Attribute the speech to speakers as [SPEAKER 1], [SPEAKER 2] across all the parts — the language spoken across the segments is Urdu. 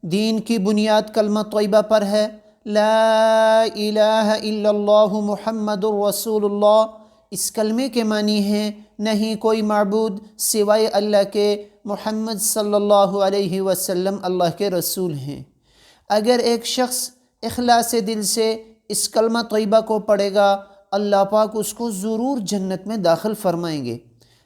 [SPEAKER 1] دین کی بنیاد کلمہ طیبہ پر ہے، لا الہ الا اللہ محمد الرسول اللہ۔ اس کلمے کے معنی ہیں نہیں کوئی معبود سوائے اللہ کے، محمد صلی اللہ علیہ وسلم اللہ کے رسول ہیں۔ اگر ایک شخص اخلاص دل سے اس کلمہ طیبہ کو پڑھے گا، اللہ پاک اس کو ضرور جنت میں داخل فرمائیں گے۔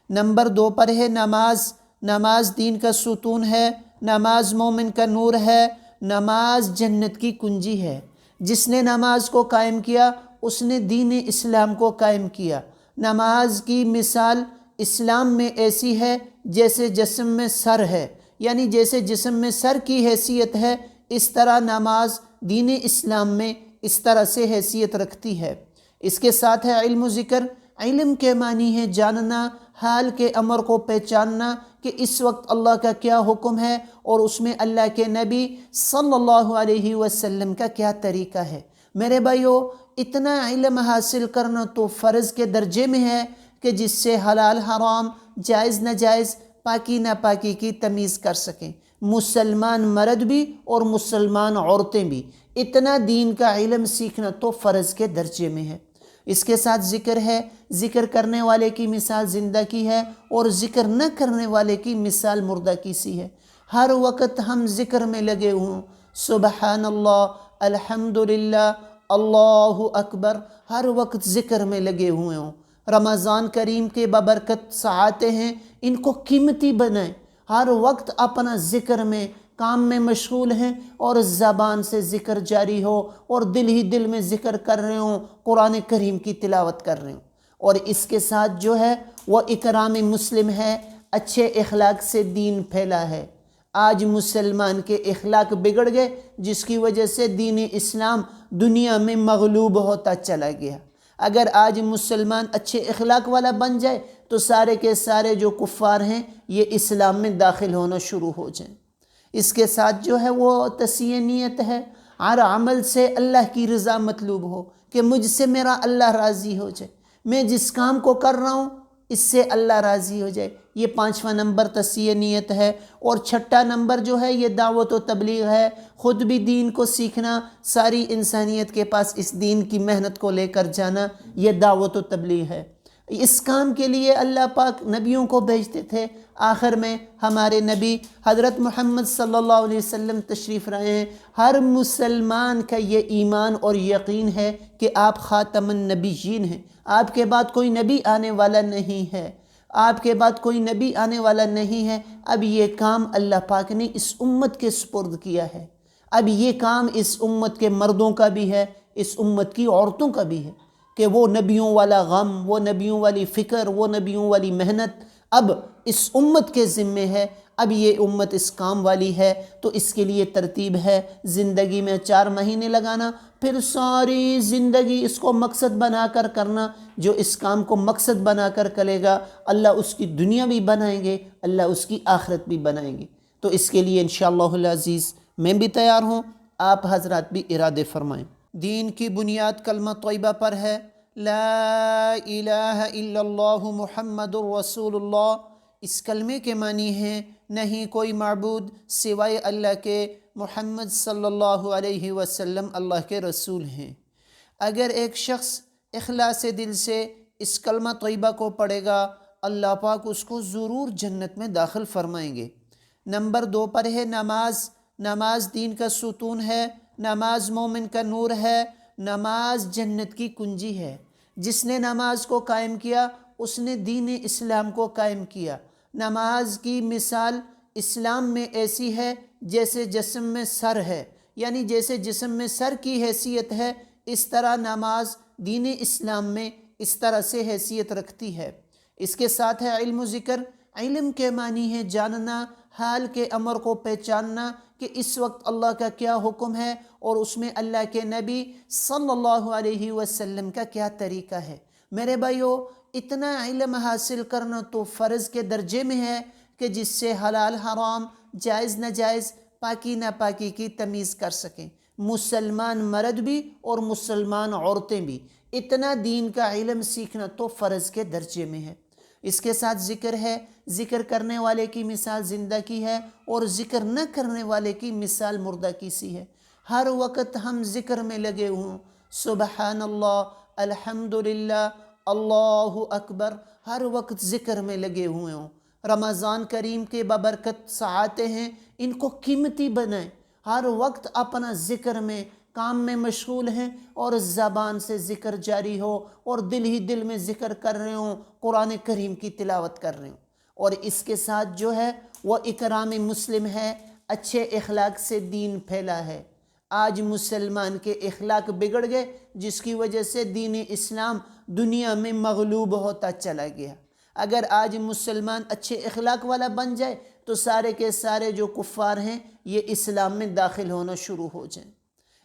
[SPEAKER 1] نمبر 2 پر ہے نماز۔ نماز دین کا ستون ہے، نماز مومن کا نور ہے، نماز جنت کی کنجی ہے۔ جس نے نماز کو قائم کیا اس نے دین اسلام کو قائم کیا۔ نماز کی مثال اسلام میں ایسی ہے جیسے جسم میں سر ہے، یعنی جیسے جسم میں سر کی حیثیت ہے، اس طرح نماز دین اسلام میں اس طرح سے حیثیت رکھتی ہے۔ اس کے ساتھ ہے علم و ذکر۔ علم کے معنی ہے جاننا، حال کے امر کو پہچاننا کہ اس وقت اللہ کا کیا حکم ہے اور اس میں اللہ کے نبی صلی اللہ علیہ وسلم کا کیا طریقہ ہے۔ میرے بھائیو، اتنا علم حاصل کرنا تو فرض کے درجے میں ہے کہ جس سے حلال حرام، جائز ناجائز، پاکی ناپاکی کی تمیز کر سکیں، مسلمان مرد بھی اور مسلمان عورتیں بھی۔ اتنا دین کا علم سیکھنا تو فرض کے درجے میں ہے۔ اس کے ساتھ ذکر ہے۔ ذکر کرنے والے کی مثال زندہ کی ہے اور ذکر نہ کرنے والے کی مثال مردہ کی سی ہے۔ ہر وقت ہم ذکر میں لگے ہوں، سبحان اللہ، الحمدللہ، اللہ اکبر، ہر وقت ذکر میں لگے ہوئے ہوں۔ رمضان کریم کے ببرکت ساعتیں ہیں، ان کو قیمتی بنائیں۔ ہر وقت اپنا ذکر میں، کام میں مشغول ہیں اور زبان سے ذکر جاری ہو اور دل ہی دل میں ذکر کر رہے ہوں، قرآن کریم کی تلاوت کر رہے ہوں۔ اور اس کے ساتھ جو ہے وہ اکرام مسلم ہے، اچھے اخلاق سے دین پھیلا ہے۔ آج مسلمان کے اخلاق بگڑ گئے، جس کی وجہ سے دین اسلام دنیا میں مغلوب ہوتا چلا گیا۔ اگر آج مسلمان اچھے اخلاق والا بن جائے تو سارے کے سارے جو کفار ہیں یہ اسلام میں داخل ہونا شروع ہو جائیں۔ اس کے ساتھ جو ہے وہ تصحیح نیت ہے۔ ہر عمل سے اللہ کی رضا مطلوب ہو کہ مجھ سے میرا اللہ راضی ہو جائے، میں جس کام کو کر رہا ہوں اس سے اللہ راضی ہو جائے۔ یہ 5واں نمبر تصحیح نیت ہے۔ اور 6واں نمبر جو ہے یہ دعوت و تبلیغ ہے، خود بھی دین کو سیکھنا، ساری انسانیت کے پاس اس دین کی محنت کو لے کر جانا، یہ دعوت و تبلیغ ہے۔ اس کام کے لیے اللہ پاک نبیوں کو بھیجتے تھے۔ آخر میں ہمارے نبی حضرت محمد صلی اللہ علیہ وسلم تشریف لائے ہیں۔ ہر مسلمان کا یہ ایمان اور یقین ہے کہ آپ خاتم النبیین ہیں، آپ کے بعد کوئی نبی آنے والا نہیں ہے، آپ کے بعد کوئی نبی آنے والا نہیں ہے۔ اب یہ کام اللہ پاک نے اس امت کے سپرد کیا ہے۔ اب یہ کام اس امت کے مردوں کا بھی ہے، اس امت کی عورتوں کا بھی ہے کہ وہ نبیوں والا غم، وہ نبیوں والی فکر، وہ نبیوں والی محنت اب اس امت کے ذمے ہے۔ اب یہ امت اس کام والی ہے تو اس کے لیے ترتیب ہے، زندگی میں 4 مہینے لگانا، پھر ساری زندگی اس کو مقصد بنا کر کرنا۔ جو اس کام کو مقصد بنا کر کرے گا اللہ اس کی دنیا بھی بنائیں گے، اللہ اس کی آخرت بھی بنائیں گے۔ تو اس کے لیے انشاءاللہ العزیز میں بھی تیار ہوں، آپ حضرات بھی ارادے فرمائیں۔ دین کی بنیاد کلمہ طیبہ پر ہے، لا الہ الا اللہ محمد الرسول اللہ۔ اس کلمے کے معنی ہیں نہیں کوئی معبود سوائے اللہ کے، محمد صلی اللہ علیہ وسلم اللہ کے رسول ہیں۔ اگر ایک شخص اخلاص دل سے اس کلمہ طیبہ کو پڑھے گا، اللہ پاک اس کو ضرور جنت میں داخل فرمائیں گے۔ نمبر 2 پر ہے نماز۔ نماز دین کا ستون ہے، نماز مومن کا نور ہے، نماز جنت کی کنجی ہے۔ جس نے نماز کو قائم کیا اس نے دین اسلام کو قائم کیا۔ نماز کی مثال اسلام میں ایسی ہے جیسے جسم میں سر ہے، یعنی جیسے جسم میں سر کی حیثیت ہے، اس طرح نماز دین اسلام میں اس طرح سے حیثیت رکھتی ہے۔ اس کے ساتھ ہے علم و ذکر۔ علم کے معنی ہے جاننا، حال کے امر کو پہچاننا کہ اس وقت اللہ کا کیا حکم ہے اور اس میں اللہ کے نبی صلی اللہ علیہ وسلم کا کیا طریقہ ہے۔ میرے بھائیو، اتنا علم حاصل کرنا تو فرض کے درجے میں ہے کہ جس سے حلال حرام، جائز ناجائز، پاکی ناپاکی کی تمیز کر سکیں، مسلمان مرد بھی اور مسلمان عورتیں بھی۔ اتنا دین کا علم سیکھنا تو فرض کے درجے میں ہے۔ اس کے ساتھ ذکر ہے، ذکر کرنے والے کی مثال زندہ کی ہے اور ذکر نہ کرنے والے کی مثال مردہ کی سی ہے۔ ہر وقت ہم ذکر میں لگے ہوں، سبحان اللہ، الحمدللہ، اللہ اکبر، ہر وقت ذکر میں لگے ہوئے ہوں۔ رمضان کریم کے بابرکت ساعتیں ہیں، ان کو قیمتی بنائیں، ہر وقت اپنا ذکر میں، کام میں مشغول ہیں اور زبان سے ذکر جاری ہو اور دل ہی دل میں ذکر کر رہے ہوں، قرآن کریم کی تلاوت کر رہے ہوں۔ اور اس کے ساتھ جو ہے وہ اکرام مسلم ہے، اچھے اخلاق سے دین پھیلا ہے۔ آج مسلمان کے اخلاق بگڑ گئے، جس کی وجہ سے دین اسلام دنیا میں مغلوب ہوتا چلا گیا۔ اگر آج مسلمان اچھے اخلاق والا بن جائے تو سارے کے سارے جو کفار ہیں یہ اسلام میں داخل ہونا شروع ہو جائیں۔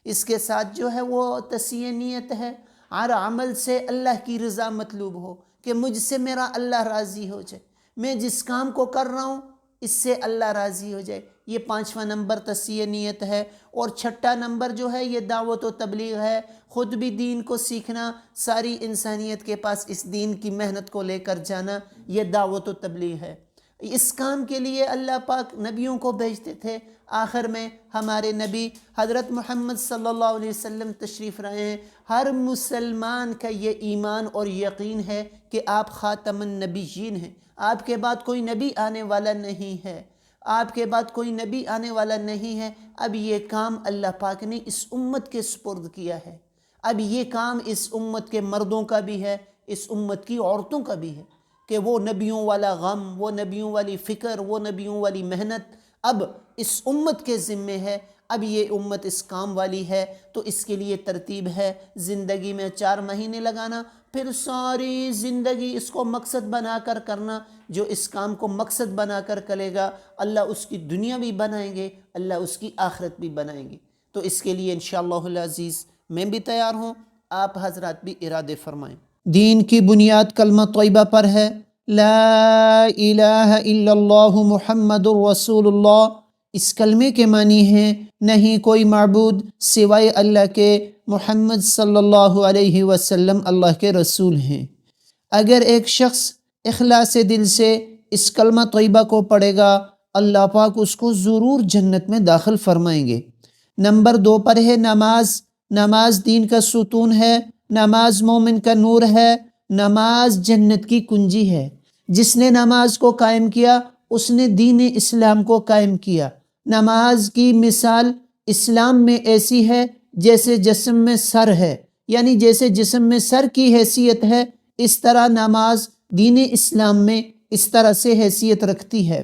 [SPEAKER 1] اس کے ساتھ جو ہے وہ تصحیح نیت ہے، ہر عمل سے اللہ کی رضا مطلوب ہو کہ مجھ سے میرا اللہ راضی ہو جائے، میں جس کام کو کر رہا ہوں اس سے اللہ راضی ہو جائے۔ یہ 5واں نمبر تصحیح نیت ہے۔ اور 6واں نمبر جو ہے یہ دعوت و تبلیغ ہے، خود بھی دین کو سیکھنا، ساری انسانیت کے پاس اس دین کی محنت کو لے کر جانا، یہ دعوت و تبلیغ ہے۔ اس کام کے لیے اللہ پاک نبیوں کو بھیجتے تھے۔ آخر میں ہمارے نبی حضرت محمد صلی اللہ علیہ وسلم تشریف رہے ہیں۔ ہر مسلمان کا یہ ایمان اور یقین ہے کہ آپ خاتم النبیین ہیں، آپ کے بعد کوئی نبی آنے والا نہیں ہے، آپ کے بعد کوئی نبی آنے والا نہیں ہے۔ اب یہ کام اللہ پاک نے اس امت کے سپرد کیا ہے، اب یہ کام اس امت کے مردوں کا بھی ہے، اس امت کی عورتوں کا بھی ہے کہ وہ نبیوں والا غم، وہ نبیوں والی فکر، وہ نبیوں والی محنت اب اس امت کے ذمے ہے۔ اب یہ امت اس کام والی ہے تو اس کے لیے ترتیب ہے، زندگی میں 4 مہینے لگانا، پھر ساری زندگی اس کو مقصد بنا کر کرنا۔ جو اس کام کو مقصد بنا کر کرے گا اللہ اس کی دنیا بھی بنائیں گے، اللہ اس کی آخرت بھی بنائیں گے۔ تو اس کے لیے انشاءاللہ العزیز میں بھی تیار ہوں، آپ حضرات بھی ارادے فرمائیں۔ دین کی بنیاد کلمہ طیبہ پر ہے، لا الہ الا اللہ محمد رسول اللہ۔ اس کلمے کے معنی ہیں نہیں کوئی معبود سوائے اللہ کے، محمد صلی اللہ علیہ وسلم اللہ کے رسول ہیں۔ اگر ایک شخص اخلاص دل سے اس کلمہ طیبہ کو پڑھے گا اللہ پاک اس کو ضرور جنت میں داخل فرمائیں گے۔ نمبر 2 پر ہے نماز۔ نماز دین کا ستون ہے، نماز مومن کا نور ہے، نماز جنت کی کنجی ہے۔ جس نے نماز کو قائم کیا اس نے دین اسلام کو قائم کیا۔ نماز کی مثال اسلام میں ایسی ہے جیسے جسم میں سر ہے، یعنی جیسے جسم میں سر کی حیثیت ہے اس طرح نماز دین اسلام میں اس طرح سے حیثیت رکھتی ہے۔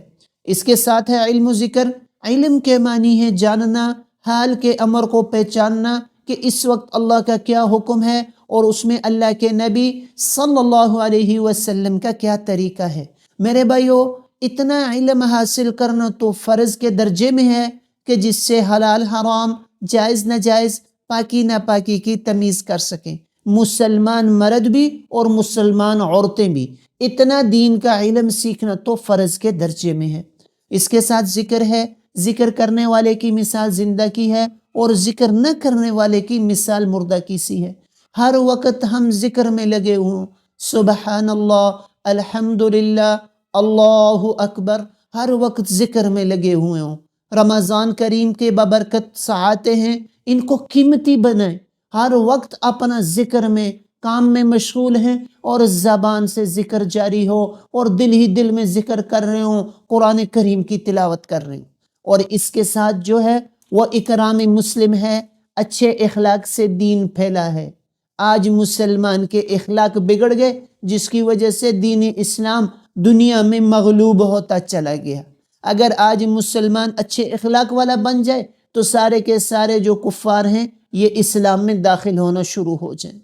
[SPEAKER 1] اس کے ساتھ ہے علم و ذکر۔ علم کے معنی ہے جاننا، حال کے امر کو پہچاننا کہ اس وقت اللہ کا کیا حکم ہے اور اس میں اللہ کے نبی صلی اللہ علیہ وسلم کا کیا طریقہ ہے۔ میرے بھائیو، اتنا علم حاصل کرنا تو فرض کے درجے میں ہے کہ جس سے حلال حرام، جائز ناجائز، پاکی ناپاکی کی تمیز کر سکیں، مسلمان مرد بھی اور مسلمان عورتیں بھی۔ اتنا دین کا علم سیکھنا تو فرض کے درجے میں ہے۔ اس کے ساتھ ذکر ہے، ذکر کرنے والے کی مثال زندہ کی ہے اور ذکر نہ کرنے والے کی مثال مردہ کی سی ہے۔ ہر وقت ہم ذکر میں لگے ہوں، سبحان اللہ، الحمدللہ، اللہ اکبر، ہر وقت ذکر میں لگے ہوئے ہوں۔ رمضان کریم کے بابرکت ساعتیں ہیں، ان کو قیمتی بنائیں، ہر وقت اپنا ذکر میں، کام میں مشغول ہیں اور زبان سے ذکر جاری ہو اور دل ہی دل میں ذکر کر رہے ہوں، قرآن کریم کی تلاوت کر رہے ہوں۔ اور اس کے ساتھ جو ہے وہ اکرام مسلم ہے، اچھے اخلاق سے دین پھیلا ہے۔ آج مسلمان کے اخلاق بگڑ گئے، جس کی وجہ سے دین اسلام دنیا میں مغلوب ہوتا چلا گیا۔ اگر آج مسلمان اچھے اخلاق والا بن جائے تو سارے کے سارے جو کفار ہیں یہ اسلام میں داخل ہونا شروع ہو جائیں۔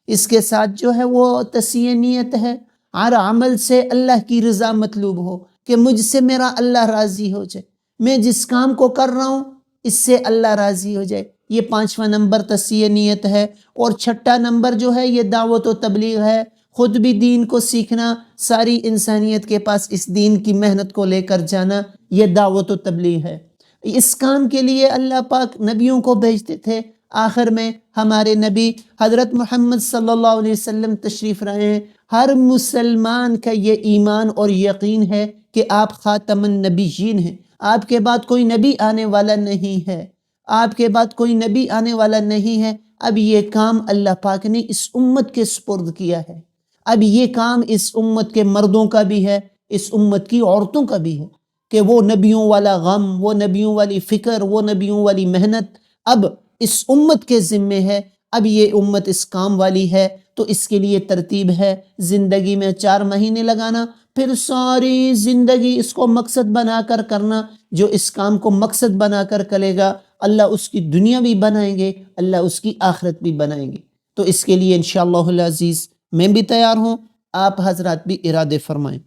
[SPEAKER 1] اس کے ساتھ جو ہے وہ تصحیح نیت ہے، ہر عمل سے اللہ کی رضا مطلوب ہو کہ مجھ سے میرا اللہ راضی ہو جائے، میں جس کام کو کر رہا ہوں اس سے اللہ راضی ہو جائے۔ یہ 5واں نمبر تصحیح نیت ہے۔ اور 6واں نمبر جو ہے یہ دعوت و تبلیغ ہے، خود بھی دین کو سیکھنا، ساری انسانیت کے پاس اس دین کی محنت کو لے کر جانا، یہ دعوت و تبلیغ ہے۔ اس کام کے لیے اللہ پاک نبیوں کو بھیجتے تھے۔ آخر میں ہمارے نبی حضرت محمد صلی اللہ علیہ وسلم تشریف رہے ہیں۔ ہر مسلمان کا یہ ایمان اور یقین ہے کہ آپ خاتم النبیین ہیں، آپ کے بعد کوئی نبی آنے والا نہیں ہے، آپ کے بعد کوئی نبی آنے والا نہیں ہے۔ اب یہ کام اللہ پاک نے اس امت کے سپرد کیا ہے، اب یہ کام اس امت کے مردوں کا بھی ہے، اس امت کی عورتوں کا بھی ہے کہ وہ نبیوں والا غم، وہ نبیوں والی فکر، وہ نبیوں والی محنت اب اس امت کے ذمے ہے۔ اب یہ امت اس کام والی ہے تو اس کے لیے ترتیب ہے، زندگی میں 4 مہینے لگانا، پھر ساری زندگی اس کو مقصد بنا کر کرنا۔ جو اس کام کو مقصد بنا کر کرے گا اللہ اس کی دنیا بھی بنائیں گے، اللہ اس کی آخرت بھی بنائیں گے۔ تو اس کے لیے انشاءاللہ العزیز میں بھی تیار ہوں، آپ حضرات بھی ارادے فرمائیں۔